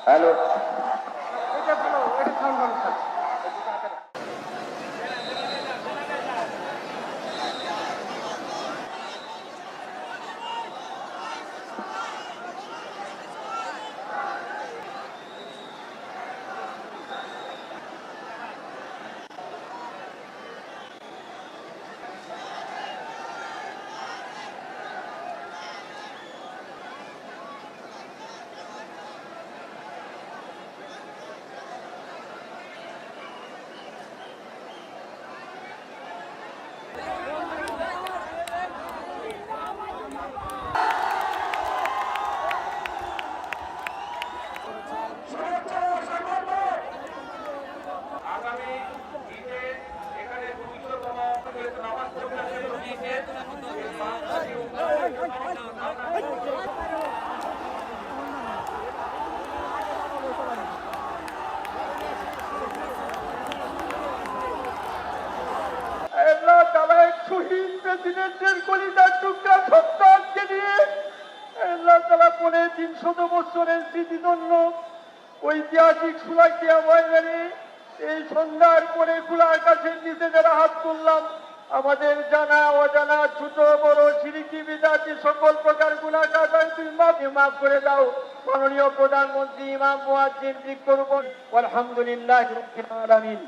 Hello, শহীদ প্রেসিডেন্টের কলিজার টুকরা সন্তানকে নিয়ে আল্লাহ তাআলা 300 বছরের স্মৃতিধন্য ঐতিহাসিক সুলাইখিয়া ময়দানে এই সন্ধ্যার পরে খোলা আকাশের নিচে যারা হাত তুললাম, আমাদের জানা অজানা ছোট বড় শিরকি বিদাতি সকল প্রকার গুনাহ কাটায় তুমি মাফ করে দাও। মাননীয় প্রধানমন্ত্রী, ইমাম, মুয়াজ্জিন, বৃক্ষরোপণ, আলহামদুলিল্লাহি রাব্বিল আলামিন।